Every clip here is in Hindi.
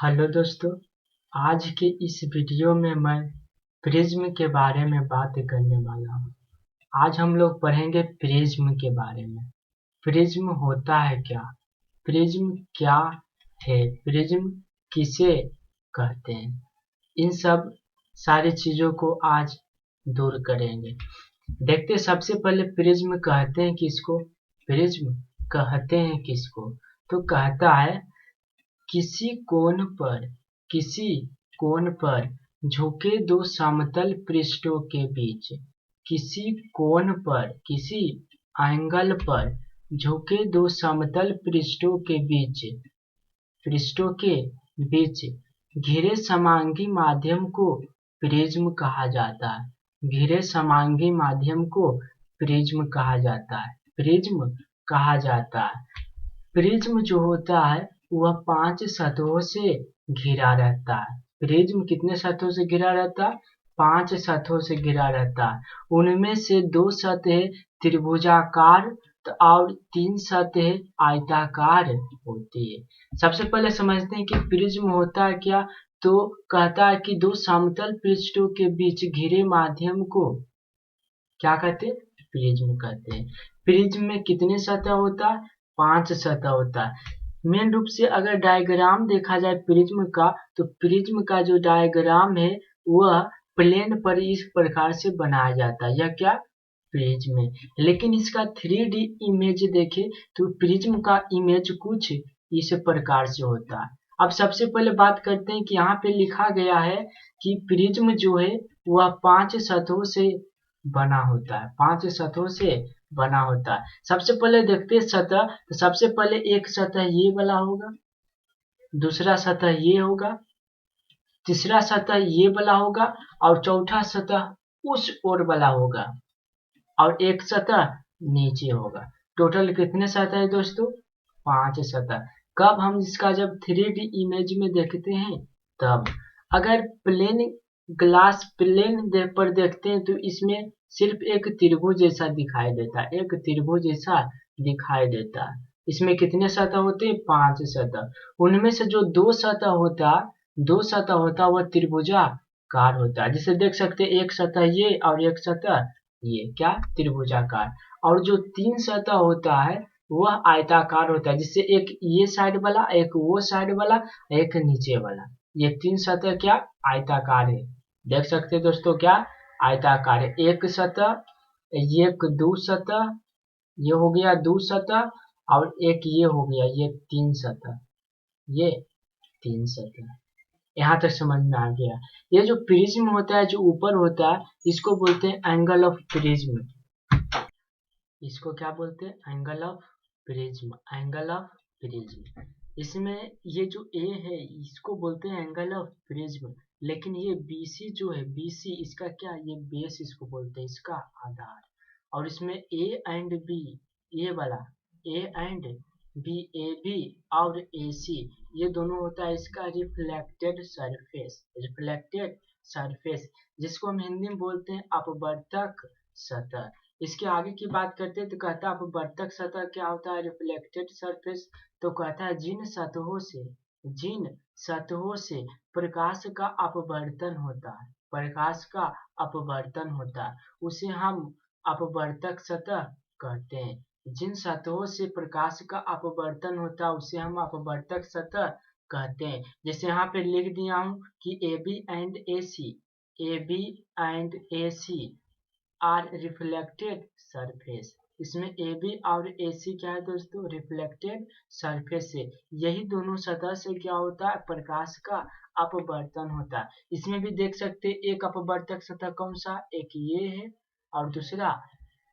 हेलो दोस्तों, आज के इस वीडियो में मैं प्रिज्म के बारे में बात करने वाला हूँ। आज हम लोग पढ़ेंगे प्रिज्म के बारे में। प्रिज्म होता है क्या? प्रिज्म क्या है? प्रिज्म किसे कहते हैं? इन सब सारी चीजों को आज दूर करेंगे। देखते सबसे पहले प्रिज्म कहते हैं किसको? प्रिज्म कहते हैं किसको? तो कहता है किसी कोण पर झुके दो समतल पृष्ठों के बीच। किसी एंगल पर झुके दो समतल पृष्ठों के बीच घिरे समांगी माध्यम को प्रिज्म कहा जाता है। घिरे समांगी माध्यम को प्रिज्म कहा जाता है। प्रिज्म कहा जाता है। प्रिज्म जो होता है वह 5 सतहों से घिरा रहता है। प्रिज्म कितने सतहों से घिरा रहता है? 5 सतहों से घिरा रहता है। उनमें से 2 सतहें त्रिभुजाकार और 3 सतहें आयताकार होती है। सबसे पहले समझते हैं कि प्रिज्म होता है क्या। तो कहता है कि 2 समतल पृष्ठों के बीच घिरे माध्यम को क्या कहते हैं? प्रिज्म कहते हैं। प्रिज्म में कितने सतह होता है? 5 सतह होता है। मेन रूप से अगर डायग्राम देखा जाए प्रिज्म का, तो प्रिज्म का जो डायग्राम है वह प्लेन पर इस प्रकार से बनाया जाता है। यह क्या? प्रिज्म है। लेकिन इसका 3D इमेज देखें तो प्रिज्म का इमेज कुछ इस प्रकार से होता है। अब सबसे पहले बात करते हैं कि यहाँ पे लिखा गया है कि प्रिज्म जो है वह 5 सतहों से बना होता है। 5 सतहों से बना होता है। सबसे पहले देखते हैं सतह। तो सबसे पहले एक सतह ये वाला होगा, दूसरा सतह ये होगा, तीसरा सतह ये वाला होगा और चौथा सतह उस ओर वाला होगा और एक सतह नीचे होगा। टोटल कितने सतह है दोस्तों? 5 सतह। कब हम इसका जब 3D इमेज में देखते हैं तब। अगर प्लेन पर देखते हैं तो इसमें सिर्फ एक त्रिभुज जैसा दिखाई देता है। एक त्रिभुज जैसा दिखाई देता है। इसमें कितने सतह होते हैं? 5 सतह। उनमें से जो 2 सतह होता वह त्रिभुजाकार होता है। जिसे देख सकते हैं एक सतह ये और एक सतह ये क्या? त्रिभुजाकार। और जो 3 सतह होता है वह आयताकार होता है। जिससे एक ये साइड वाला, एक वो साइड वाला, एक नीचे वाला। ये 3 सतह क्या? आयताकार है। देख सकते हैं दोस्तों क्या? आयताकार है। एक सतह, एक दो सतह, ये हो गया 2 सतह और एक ये हो गया, ये 3 सतह। ये 3 सतह। यहाँ तक समझ में आ गया। ये जो प्रिज्म होता है जो ऊपर होता है इसको बोलते हैं एंगल ऑफ प्रिज्म। इसको क्या बोलते हैं? Angle of prism. Angle of prism. इसमें ये जो ए है इसको बोलते हैं एंगल ऑफ प्रिज्म। लेकिन ये बीसी जो है, बीसी इसका क्या? ये बेस इसको बोलते हैं, इसका आधार। और इसमें ए एंड बी, ये वाला A and B, A B और ए सी, ये दोनों होता है इसका रिफ्लेक्टेड सरफेस। रिफ्लेक्टेड सरफेस जिसको हम हिंदी में बोलते हैं अपवर्तक सतह। इसके आगे की बात करते हैं तो कहता है अपवर्तक सतह क्या होता है? Reflected surface. तो कहता है जिन सतहों से प्रकाश का अपवर्तन होता है, प्रकाश का अपवर्तन होता है उसे हम अपवर्तक सतह कहते हैं। जिन सतहों से प्रकाश का अपवर्तन होता है उसे हम अपवर्तक सतह कहते हैं। जैसे यहाँ पे लिख दिया हूँ कि A B and A C, A B and A C are reflected surface. इसमें ए बी और ए सी क्या है दोस्तों? रिफ्लेक्टेड सरफेस है। यही दोनों सतह से क्या होता है? प्रकाश का अपवर्तन होता है। इसमें भी देख सकते हैं एक अपवर्तक सतह कौन सा? एक ये है और दूसरा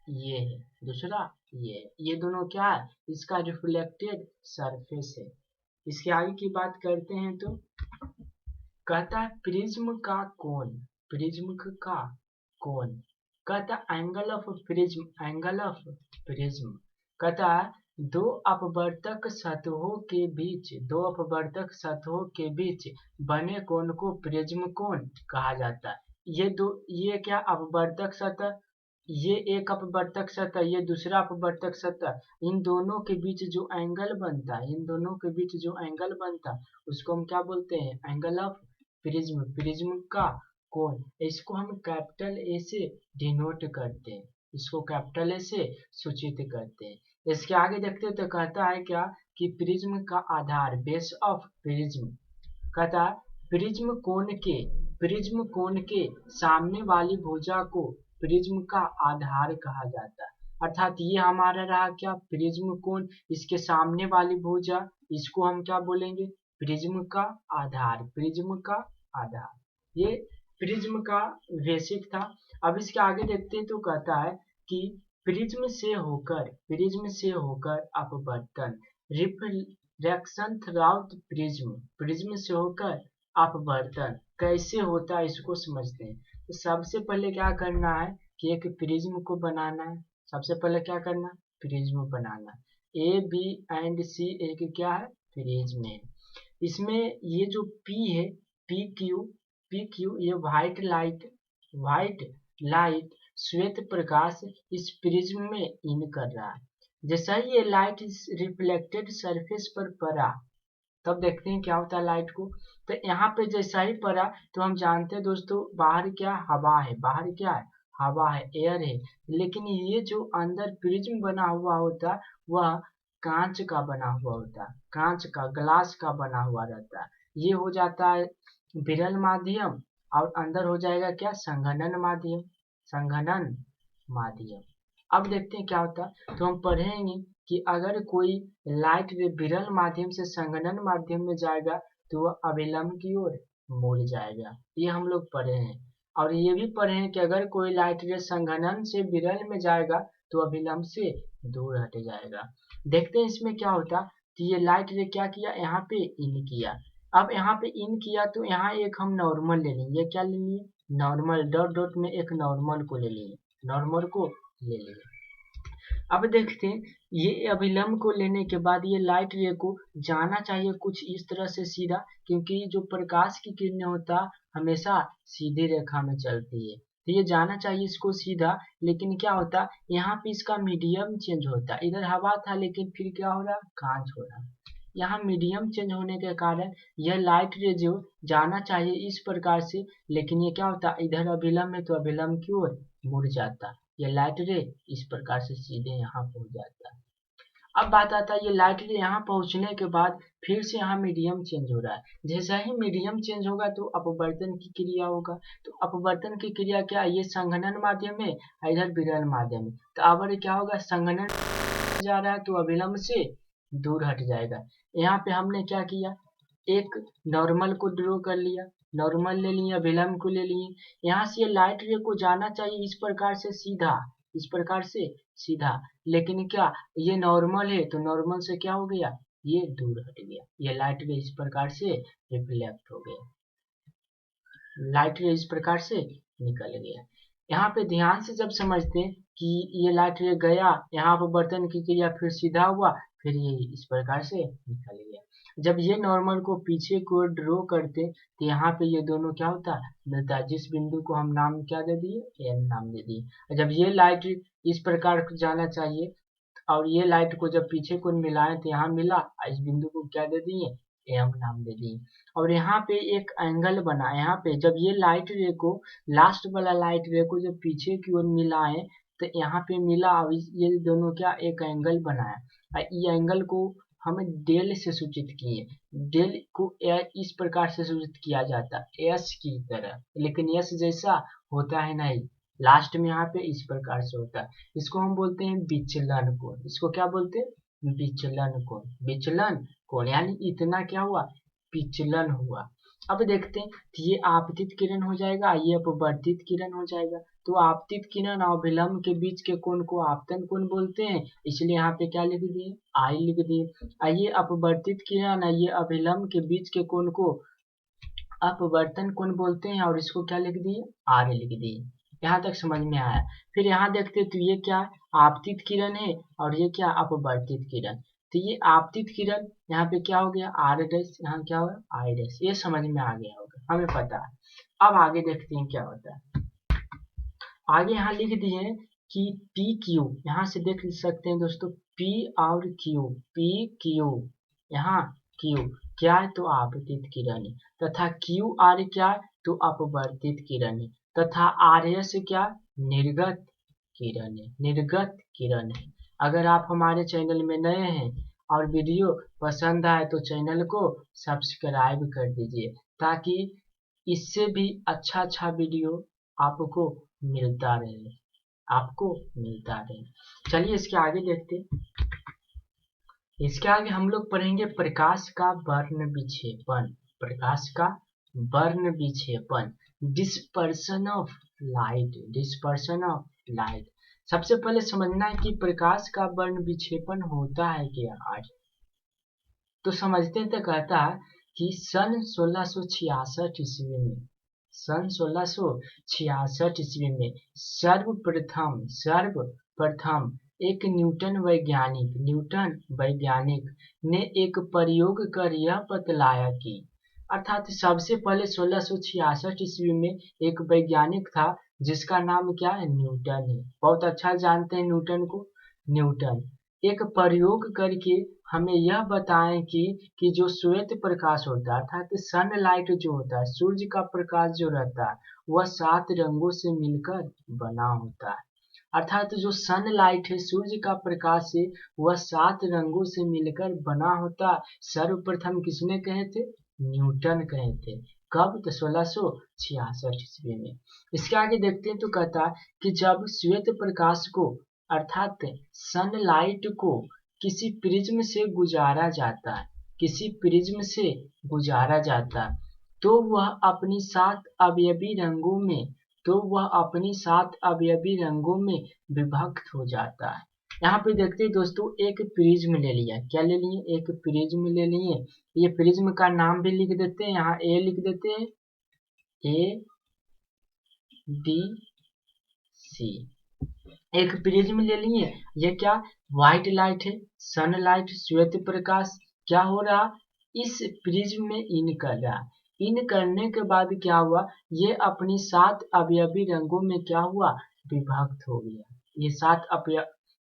ये है, दूसरा ये है। ये दोनों क्या है? इसका रिफ्लेक्टेड सरफेस है। इसके आगे की बात करते हैं तो कहता है प्रिज्म का कोण। प्रिज्म का कोण कहता angle of prism. Angle of prism कहता है दो अपवर्तक सतहों के बीच बने कोण को प्रिज्म कोण कहा जाता है। ये क्या? अपवर्तक सतह ये एक अपवर्तक सतह, ये दूसरा अपवर्तक सतह, इन दोनों के बीच जो एंगल बनता है, इन दोनों के बीच जो एंगल बनता है उसको हम क्या बोलते हैं? एंगल ऑफ प्रिज्म, प्रिज्म का कोण। इसको हम कैपिटल ए से डिनोट करते हैं, इसको कैपिटल ए से सूचित करते हैं। इसके आगे देखते हैं तो कहता है क्या कि प्रिज्म का आधार, बेस ऑफ प्रिज्म, कहता है प्रिज्म कोण के सामने वाली भुजा को प्रिज्म का आधार कहा जाता है। अर्थात ये हमारा रहा क्या? प्रिज्म कोण, इसके सामने वाली भुजा, इसको हम क्या बोलेंगे? प्रिज्म का आधार, प्रिज्म का आधार। ये प्रिज्म का बेसिक था। अब इसके आगे देखते हैं तो कहता है कि प्रिज्म से होकर अपवर्तन, रिफ्लेक्शन थ्रूआउट प्रिज्म, प्रिज्म से होकर अपवर्तन कैसे होता है इसको समझते हैं। तो सबसे पहले क्या करना है कि एक प्रिज्म को बनाना है। सबसे पहले क्या करना? प्रिज्म बनाना। ए बी एंड सी एक क्या है? प्रिज्म है। इसमें ये जो पी है, पी क्यू ये व्हाइट लाइट श्वेत प्रकाश इस प्रिज्म में इन कर रहा है। जैसा ही ये लाइट इस रिफ्लेक्टेड सरफेस पर पड़ा, तब देखते हैं क्या होता है लाइट को। तो यहाँ पे जैसा ही पड़ा तो हम जानते हैं दोस्तों बाहर क्या हवा है, बाहर क्या है? हवा है, एयर है। लेकिन ये जो अंदर प्रिज्म बना हुआ होता वह कांच का बना हुआ होता, कांच का, ग्लास का बना हुआ रहता है। ये हो जाता है विरल माध्यम और अंदर हो जाएगा क्या? संघनन माध्यम, संघनन माध्यम। अब देखते हैं क्या होता है। तो हम पढ़ेंगे कि अगर कोई लाइट रे विरल माध्यम से संघनन माध्यम में जाएगा तो वह अभिलंब की ओर मुड़ जाएगा। ये हम लोग पढ़े हैं। और ये भी पढ़े हैं कि अगर कोई लाइट रे संघनन से विरल में जाएगा तो अभिलंब से दूर हट जाएगा। देखते हैं इसमें क्या होता। तो ये लाइट रे क्या किया? यहाँ पे इन किया। अब यहाँ पे इन किया तो यहाँ एक हम नॉर्मल ले लेंगे। ये क्या ले लिए? नॉर्मल, डॉट डॉट में एक नॉर्मल को ले लिए, नॉर्मल को ले लिए। अब देखते हैं ये अभिलंब को लेने के बाद ये लाइट रे को जाना चाहिए कुछ इस तरह से सीधा, क्योंकि जो प्रकाश की किरणें होता हमेशा सीधी रेखा में चलती है। तो ये जाना चाहिए इसको सीधा, लेकिन क्या होता यहाँ पे इसका मीडियम चेंज होता। इधर हवा था लेकिन फिर क्या हो रहा? कांच हो रहा। यहाँ मीडियम चेंज होने के कारण यह लाइट रे जो जाना चाहिए इस प्रकार से, लेकिन ये क्या होता इधर अभिलंब है तो अभिलंब की ओर मुड़ जाता। ये लाइट रे इस प्रकार से सीधे यहाँ पहुंच जाता है। अब बात आता है ये लाइट रे यहाँ पहुंचने के बाद फिर से यहाँ मीडियम चेंज हो रहा है। जैसा ही मीडियम चेंज होगा तो अपवर्तन की क्रिया होगा। तो अपवर्तन की क्रिया क्या? ये संघनन माध्यम है, इधर विरल माध्यम है। तो अब क्या होगा? संघनन जा रहा है तो अभिलंब से दूर हट जाएगा। यहाँ पे हमने क्या किया? एक नॉर्मल को ड्रॉ कर लिया, नॉर्मल ले लिए, अभिलंब को ले लिए। यहाँ से ये लाइट रे को जाना चाहिए इस प्रकार से सीधा, इस प्रकार से सीधा, लेकिन क्या ये नॉर्मल है तो नॉर्मल से क्या हो गया? ये दूर हट गया। ये लाइट रे इस प्रकार से रिफ्लेक्ट हो गया, लाइट रे इस प्रकार से निकल गया। यहाँ पे ध्यान से जब समझते हैं कि ये लाइट रे गया, यहाँ पर बर्तन की क्रिया फिर सीधा हुआ, फिर ये इस प्रकार से निकल गया। जब ये नॉर्मल को पीछे को ड्रॉ करते तो यहाँ पे ये दोनों क्या होता मिलता है, जिस बिंदु को हम नाम क्या दे दिए? एन नाम दे दिए। जब ये लाइट इस प्रकार जाना चाहिए और ये लाइट को जब पीछे को मिलाए तो यहाँ मिला, इस बिंदु को क्या दे दिए? एम नाम दे दिए। और यहाँ पे एक एंगल बना, यहाँ पे जब ये लाइट रे को, लास्ट वाला लाइट रे को जब पीछे की ओर मिलाए तो यहाँ पे मिला और ये दोनों क्या एक एंगल बनाया। ये एंगल को हमें डेल से सूचित किए। डेल को इस प्रकार से सूचित किया जाता है एस की तरह, लेकिन एस जैसा होता है नहीं, लास्ट में यहाँ पे इस प्रकार से होता है। इसको हम बोलते हैं विचलन कोण। इसको क्या बोलते हैं? विचलन कोण, विचलन कोण यानी इतना क्या हुआ? विचलन हुआ। अब देखते हैं तो ये आपतित किरण हो जाएगा, ये अपवर्तित किरण हो जाएगा। तो आपतित किरण और अभिलंब के बीच के कोण को आपतन कोण बोलते हैं, इसलिए यहाँ पे क्या लिख दिए? आई लिख दिए। ये अपवर्तित किरण ये अभिलंब के बीच के कोण को अपवर्तन कोण बोलते हैं और इसको क्या लिख दिए? आर लिख दिए। यहाँ तक समझ में आया। फिर यहाँ देखते तो ये क्या? आपतित किरण है और ये क्या? अपवर्तित किरण। तो ये आपतित किरण यहाँ पे क्या हो गया? आर डैश, यहाँ क्या होगा? I dash. ये समझ में आ गया होगा, हमें पता है। अब आगे देखते हैं क्या होता है। आगे यहाँ लिख दिए कि पी क्यू, यहाँ से देख सकते हैं दोस्तों, पी और क्यू, पी क्यू, यहाँ क्यू क्या है तो आपतित किरण है, तथा क्यू आर क्या है तो अपवर्तित किरण है, तथा आर एस क्या निर्गत किरण है, निर्गत किरण है। अगर आप हमारे चैनल में नए हैं और वीडियो पसंद आए तो चैनल को सब्सक्राइब कर दीजिए, ताकि इससे भी अच्छा वीडियो आपको मिलता रहे, आपको मिलता रहे। चलिए इसके आगे देखते हैं। इसके आगे हम लोग पढ़ेंगे प्रकाश का वर्ण विक्षेपण, प्रकाश का वर्ण विक्षेपण, dispersion of light, dispersion of light. सबसे पहले समझना है कि प्रकाश का वर्ण विक्षेपण होता है क्या। आज तो समझते हैं, तो कहता है कि सन 1666 ईस्वी में, सन 1666 ईस्वी में सर्वप्रथम एक न्यूटन वैज्ञानिक ने एक प्रयोग कर यह बतलाया कि, अर्थात सबसे पहले 1666 ईस्वी में एक वैज्ञानिक था जिसका नाम क्या है, न्यूटन है। बहुत अच्छा जानते हैं न्यूटन को। न्यूटन एक प्रयोग करके हमें यह बताएं कि जो श्वेत प्रकाश होता है, अर्थात सनलाइट जो होता है, सूर्य का प्रकाश जो रहता है, वह 7 रंगों से मिलकर बना होता है। अर्थात जो सनलाइट है, सूर्य का प्रकाश है, वह 7 रंगों से मिलकर बना होता। सर्वप्रथम किसने कहे थे, न्यूटन कहे थे। कब, तो 1666 ईस्वी में। इसके आगे देखते हैं तो कहता है कि जब श्वेत प्रकाश को, अर्थात सनलाइट को किसी प्रिज्म से गुजारा जाता है, किसी प्रिज्म से गुजारा जाता है, तो वह अपनी 7 अवयवी रंगों में, तो वह अपनी 7 अवयवी रंगों में विभक्त हो जाता है। यहाँ पे देखते हैं दोस्तों, एक प्रिज्म ले लिया, क्या ले लिए, एक प्रिज्म ले लिए। ये प्रिज्म का नाम भी लिख देते हैं, यहाँ ए लिख देते हैं, ए बी सी। एक प्रिज्म ले लिए, ये क्या, व्हाइट लाइट है, सनलाइट, श्वेत प्रकाश क्या हो रहा, इस प्रिज्म में इन कर रहा। इन करने के बाद क्या हुआ, ये अपनी 7 अवयवी रंगों में क्या हुआ, विभक्त हो गया। ये 7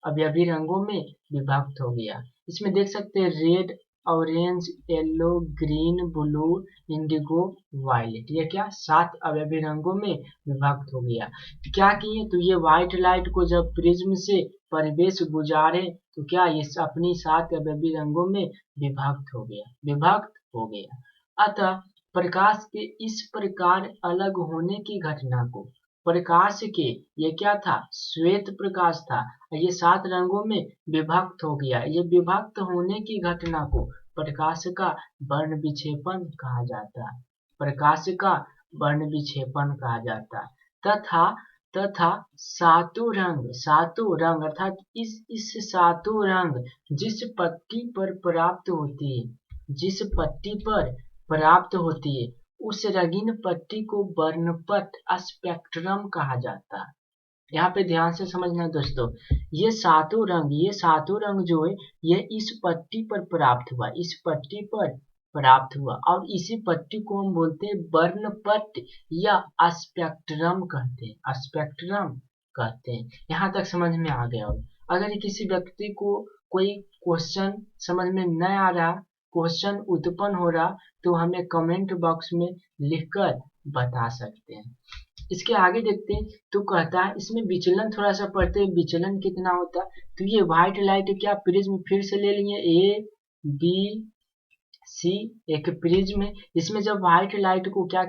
अवयवी रंगों में विभक्त हो गया। इसमें देख सकते हैं red, orange, yellow, green, blue, indigo, violet, ये क्या 7 अवयवी रंगों में विभक्त हो गया। क्या किए, तो ये व्हाइट लाइट को जब प्रिज्म से परिवेश गुजारे तो क्या, ये अपनी 7 अवयवी रंगों में विभक्त हो गया, विभक्त हो गया। अतः प्रकाश के इस प्रकार अलग होने की घटना को, प्रकाश के, ये क्या था, श्वेत प्रकाश था, ये 7 रंगों में विभक्त हो गया। ये विभक्त होने की घटना को प्रकाश का वर्ण विक्षेपण कहा जाता है, प्रकाश का वर्ण विक्षेपण कहा जाता है। तथा सातों रंग अर्थात इस सातों रंग जिस पट्टी पर प्राप्त होती है, जिस पट्टी पर प्राप्त होती है, उस रंगीन पट्टी को वर्णपट, स्पेक्ट्रम कहा जाता है। यहाँ पे ध्यान से समझना दोस्तों, ये सातों रंग जो है, ये इस पट्टी पर प्राप्त हुआ, इस पट्टी पर प्राप्त हुआ, और इसी पट्टी को हम बोलते हैं वर्णपट या स्पेक्ट्रम कहते हैं, स्पेक्ट्रम कहते हैं। यहाँ तक समझ में आ गया होगा। अगर किसी व्यक्ति को कोई क्वेश्चन समझ में न आ रहा, क्वेश्चन उत्पन्न हो रहा, तो हमें कमेंट बॉक्स में लिखकर बता सकते हैं। इसके आगे देखते हैं तो कहता है, इसमें विचलन थोड़ा सा पढ़ते हैं, विचलन कितना होता है। तो ये व्हाइट लाइट क्या, प्रिज्म फिर से ले लिए, ए बी सी, एक प्रिज्म है। इसमें जब व्हाइट लाइट को क्या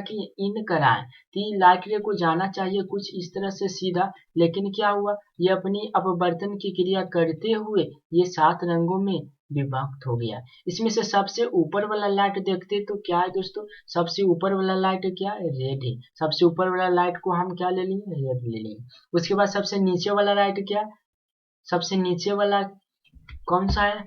किए, इन कराएं, तो लाइट रे को जाना चाहिए कुछ इस तरह से सीधा, लेकिन क्या हुआ, ये अपनी अपवर्तन की क्रिया करते हुए ये 7 रंगों में विभक्त हो गया। इसमें से सबसे ऊपर वाला लाइट देखते तो क्या है दोस्तों, सबसे ऊपर वाला लाइट क्या है, रेड है। सबसे ऊपर वाला लाइट को हम क्या ले लिए, रेड ले लिए। उसके बाद सबसे नीचे वाला लाइट क्या, सबसे नीचे वाला कौन सा है,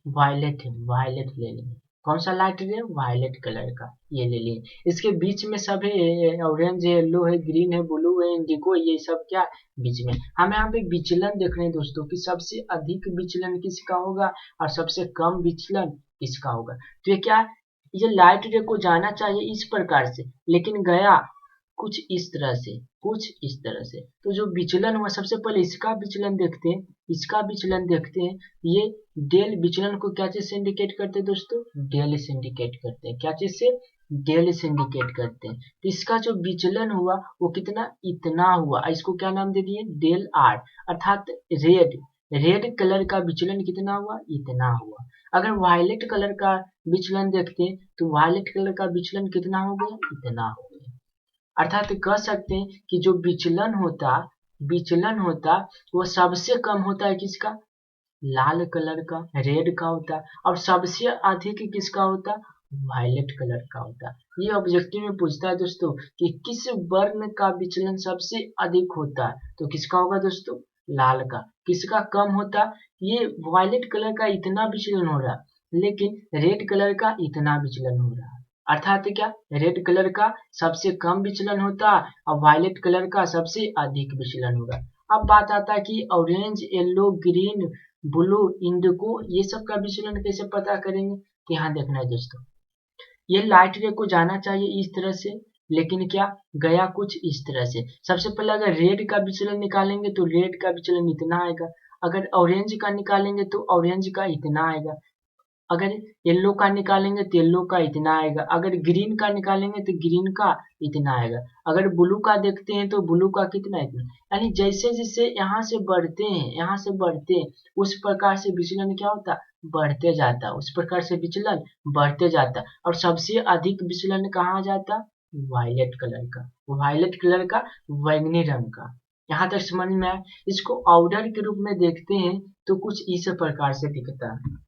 वायलेट है, वायलेट ले लेंगे। कौन सा लाइट है, वायलेट कलर का, ये ले लिए। इसके बीच में सब है, ऑरेंज है, येलो है, ग्रीन है, ब्लू है, इंडिगो, ये सब क्या बीच में। हम यहाँ पे विचलन देख रहे हैं दोस्तों कि सबसे अधिक विचलन किसका होगा और सबसे कम विचलन किसका होगा। तो ये क्या, ये लाइट रे को जाना चाहिए इस प्रकार से, लेकिन गया कुछ इस तरह से, कुछ इस तरह से। तो जो विचलन हुआ, सबसे पहले इसका विचलन देखते हैं, इसका विचलन देखते हैं। ये डेल विचलन को क्या चीज से इंडिकेट करते हैं दोस्तों? डेल से इंडिकेट करते हैं। क्या चीज से? डेल से इंडिकेट करते हैं। तो इसका जो विचलन हुआ वो कितना? इतना हुआ। इसको क्या नाम दे दिए? Del R. अर्थात रेड, रेड कलर का विचलन कितना हुआ? इतना हुआ। अगर वायलेट कलर का विचलन देखते हैं तो वायलेट कलर का विचलन कितना हो गया? इतना हो गया। अर्थात कह सकते हैं कि जो विचलन होता वो सबसे कम होता है किसका? लाल कलर का, रेड का होता। और सबसे अधिक किसका होता? वायलेट कलर का होता। ये ऑब्जेक्टिव में पूछता है दोस्तों कि किस वर्ण का विचलन सबसे अधिक होता है, तो किसका होगा दोस्तों? लाल का। किसका कम होता? ये वायलेट कलर का इतना विचलन हो रहा, लेकिन रेड कलर का इतना विचलन हो रहा। अर्थात क्या? रेड कलर का सबसे कम विचलन होता और वायलेट कलर का सबसे अधिक विचलन होगा। अब बात आता है कि orange, yellow, green, blue, Indigo, ये सब का विचलन कैसे पता करेंगे? तो यहाँ देखना है दोस्तों, ये लाइट रे को जाना चाहिए इस तरह से, लेकिन क्या गया कुछ इस तरह से। सबसे पहले अगर रेड का विचलन निकालेंगे तो रेड का विचलन इतना आएगा। अगर ऑरेंज का निकालेंगे तो ऑरेंज का इतना आएगा। अगर येलो का निकालेंगे तो येलो का इतना आएगा। अगर ग्रीन का निकालेंगे तो ग्रीन का इतना आएगा। अगर ब्लू का देखते हैं तो ब्लू का कितना? इतना। यानी जैसे जैसे यहाँ से बढ़ते हैं, यहाँ से बढ़ते हैं, उस प्रकार से विचलन क्या होता? बढ़ते जाता। उस प्रकार से विचलन बढ़ते जाता। और सबसे अधिक विचलन कहाँ जाता? वायलेट कलर का, वायलेट कलर का, बैंगनी रंग का। यहाँ तक समझ में आया। इसको ऑर्डर के रूप में देखते हैं तो कुछ इस प्रकार से दिखता है।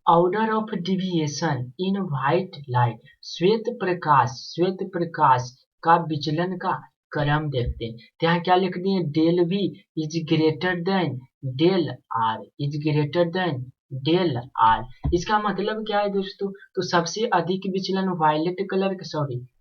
Order of deviation in white light, श्वेत प्रकाश का विचलन का क्रम देखते हैं। तो यहाँ क्या लिख दिए? Del V is greater than del R, is greater than del R. इसका मतलब क्या है दोस्तों? तो सबसे अधिक विचलन वायलेट कलर का,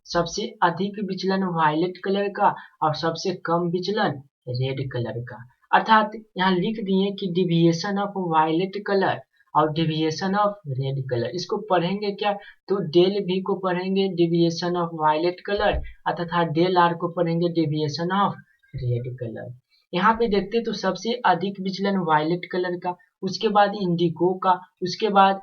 सबसे अधिक विचलन वायलेट कलर का और सबसे कम विचलन रेड कलर का। अर्थात यहाँ लिख दिए कि डिविएशन ऑफ वायलेट कलर और डिविएशन ऑफ रेड कलर। इसको पढ़ेंगे क्या? तो डेल वी को पढ़ेंगे डिविएशन ऑफ वायलेट कलर, तथा डेल आर को पढ़ेंगे डिविएशन ऑफ रेड कलर। यहाँ पे देखते तो सबसे अधिक विचलन वायलेट कलर का, उसके बाद इंडिगो का, उसके बाद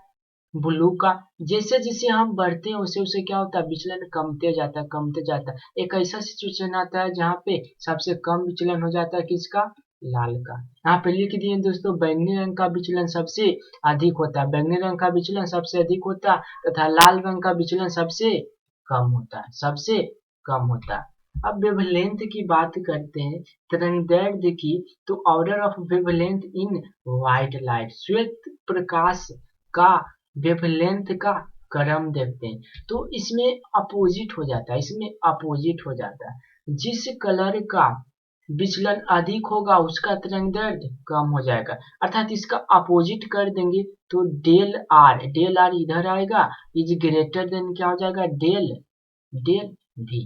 ब्लू का। जैसे जैसे हम बढ़ते हैं वैसे वैसे क्या होता है? विचलन कमते जाता, कमते जाता। एक ऐसा सिचुएशन आता है जहाँ पे सबसे कम विचलन हो जाता है किसका? लाल का। यहाँ पे लिख दिए दोस्तों, बैंगनी रंग का विचलन सबसे अधिक होता है, बैंगनी रंग का विचलन सबसे अधिक होता है तथा लाल रंग का विचलन सबसे कम होता है, सबसे कम होता है। अब वेवलेंथ की बात करते हैं, तरंगदैर्ध्य की। तो order of wavelength in white light, श्वेत प्रकाश का वेवलेंथ का क्रम देखते हैं। तो इसमें अपोजिट हो जाता है, इसमें अपोजिट हो जाता है। जिस कलर का विचलन अधिक होगा उसका तरंगदैर्ध्य कम हो जाएगा। अर्थात इसका अपोजिट कर देंगे तो डेल आर इधर आएगा, इज ग्रेटर देन क्या हो जाएगा? डेल भी।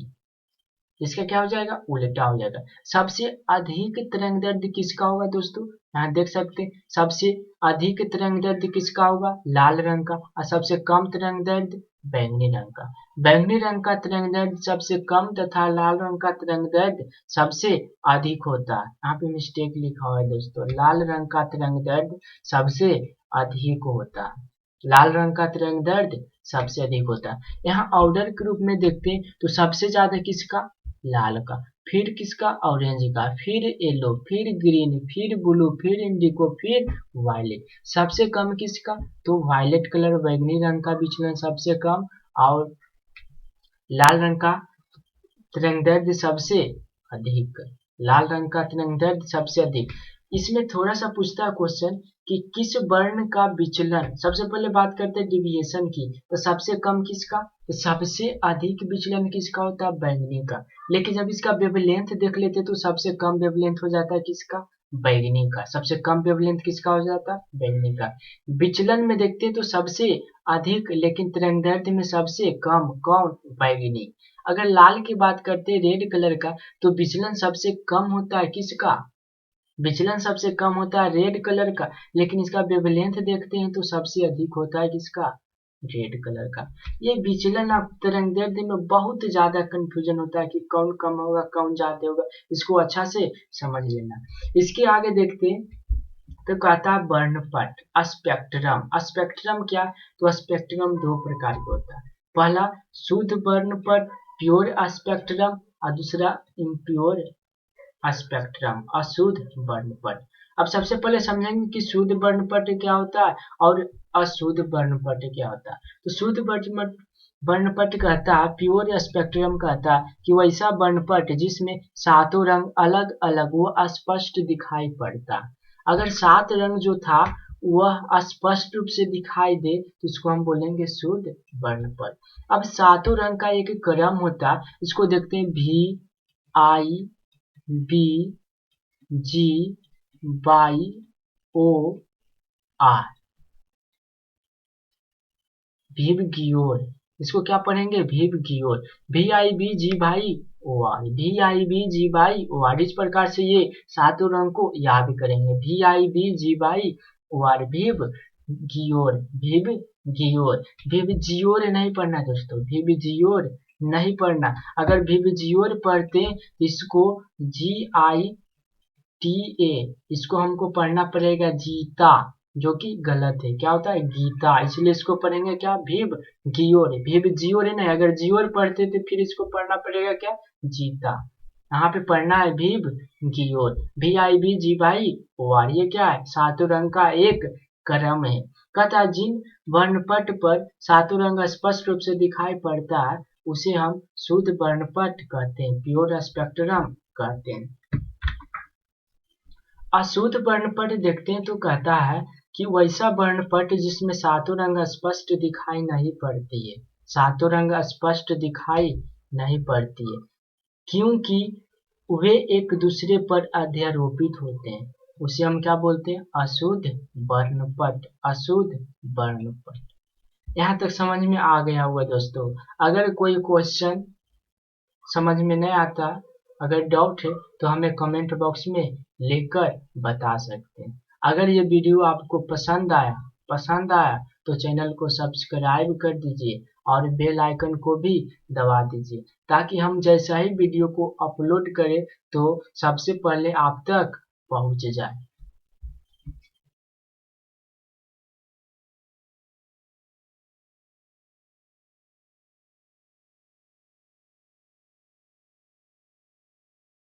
इसका क्या हो जाएगा? उल्टा हो जाएगा। सबसे अधिक तरंगदैर्ध्य किसका होगा दोस्तों? यहाँ देख सकते हैं, सबसे अधिक तरंगदैर्ध्य किसका होगा? लाल रंग का। और सबसे कम तरंगदैर्ध्य बैंगनी रंग का। बैंगनी रंग का तरंगदैर्ध्य सबसे कम तथा लाल रंग का तरंगदैर्ध्य सबसे अधिक होता है। यहाँ पे मिस्टेक लिखा हुआ है दोस्तों, लाल रंग का तरंगदैर्ध्य सबसे अधिक होता है, लाल रंग का तरंगदैर्ध्य सबसे अधिक होता है। यहाँ ऑर्डर के रूप में देखते हैं तो सबसे ज्यादा किसका? लाल का, फिर किसका? ऑरेंज का, फिर येलो, फिर ग्रीन, फिर ब्लू, फिर इंडिगो, फिर वायलेट। सबसे कम किसका? तो वायलेट कलर, बैंगनी रंग का विचलन सबसे कम और लाल रंग का तरंगदैर्ध्य सबसे अधिक, लाल रंग का तरंगदैर्ध्य सबसे अधिक। इसमें थोड़ा सा पूछता है क्वेश्चन कि किस वर्ण का विचलन, सबसे पहले बात करते हैं डिविएशन की, तो सबसे कम किसका? तो सबसे अधिक विचलन किसका होता है? बैंगनी का। लेकिन जब इसका वेवलेंथ देख लेते तो सबसे कम वेवलेंथ हो जाता है किसका? बैंगनी का। सबसे कम वेवलेंथ किसका हो जाता है? बैंगनी का। विचलन में देखते तो सबसे अधिक, लेकिन तरंगदैर्ध्य में सबसे कम, कौन? बैंगनी। अगर लाल की बात करते हैं रेड कलर का, तो विचलन सबसे कम होता है किसका? विचलन सबसे कम होता है रेड कलर का, लेकिन इसका वेवलेंथ देखते हैं तो सबसे अधिक होता है किसका? रेड कलर का। ये विचलन ऑफ तरंगदैर्ध्य में बहुत ज्यादा कंफ्यूजन होता है कि कौन कम होगा कौन ज्यादा होगा, इसको अच्छा से समझ लेना। इसके आगे देखते हैं तो कहता है वर्णपट स्पेक्ट्रम। स्पेक्ट्रम क्या, तो स्पेक्ट्रम दो प्रकार का होता है। पहला शुद्ध वर्णपट प्योर स्पेक्ट्रम और दूसरा इम्प्योर स्पेक्ट्रम अशुद्ध वर्णपट। अब सबसे पहले समझेंगे कि शुद्ध वर्णपट क्या होता है और अशुद्ध वर्णपट क्या होता है। तो शुद्ध वर्णपट कहता है, प्योर स्पेक्ट्रम कहता है कि वैसा वर्णपट जिसमें सातों रंग अलग अलग वो स्पष्ट दिखाई पड़ता। अगर सात रंग जो था वह स्पष्ट रूप से दिखाई दे तो इसको हम बोलेंगे शुद्ध वर्णपट। अब सातों रंग का एक क्रम होता है, इसको देखते हैं VI B G Y O R भीव गियोर। इसको क्या पढ़ेंगे, भीव गियोर। VIBGY OR VIBGY OR। इस प्रकार से ये सातों रंग को याद करेंगे। VIBGY OR भीव गियोर, भीव गियोर। भीव जियोर नहीं पढ़ना दोस्तों, भीव जियोर नहीं पढ़ना। अगर भीव जियोर पढ़ते इसको GITA, इसको हमको पढ़ना पड़ेगा जीता, जो कि गलत है। क्या होता है, गीता, इसलिए इसको पढ़ेंगे क्या, भीव गियोर। भीव जियोर है ना, अगर जियोर पढ़ते तो फिर इसको पढ़ना पड़ेगा क्या, जीता। यहाँ पे पढ़ना है भीव गियोर। VIBGY OR ये क्या है, सातों रंग का एक क्रम है। कहता है जिन वर्णपट पर सातों रंग स्पष्ट रूप से दिखाई पड़ता है उसे हम शुद्ध वर्णपट कहते हैं, प्योर स्पेक्ट्रम कहते हैं। अशुद्ध वर्णपट देखते हैं तो कहता है कि वैसा वर्णपट जिसमें सातों रंग स्पष्ट दिखाई नहीं पड़ती है, सातों रंग स्पष्ट दिखाई नहीं पड़ती है क्योंकि वे एक दूसरे पर अध्यारोपित होते हैं, उसे हम क्या बोलते हैं, अशुद्ध वर्णपट, अशुद्ध वर्णपट। यहाँ तक समझ में आ गया होगा दोस्तों। अगर कोई क्वेश्चन समझ में नहीं आता, अगर डाउट है तो हमें कमेंट बॉक्स में लिखकर बता सकते हैं। अगर ये वीडियो आपको पसंद आया तो चैनल को सब्सक्राइब कर दीजिए और बेल आइकन को भी दबा दीजिए ताकि हम जैसा ही वीडियो को अपलोड करें तो सबसे पहले आप तक पहुंच जाए।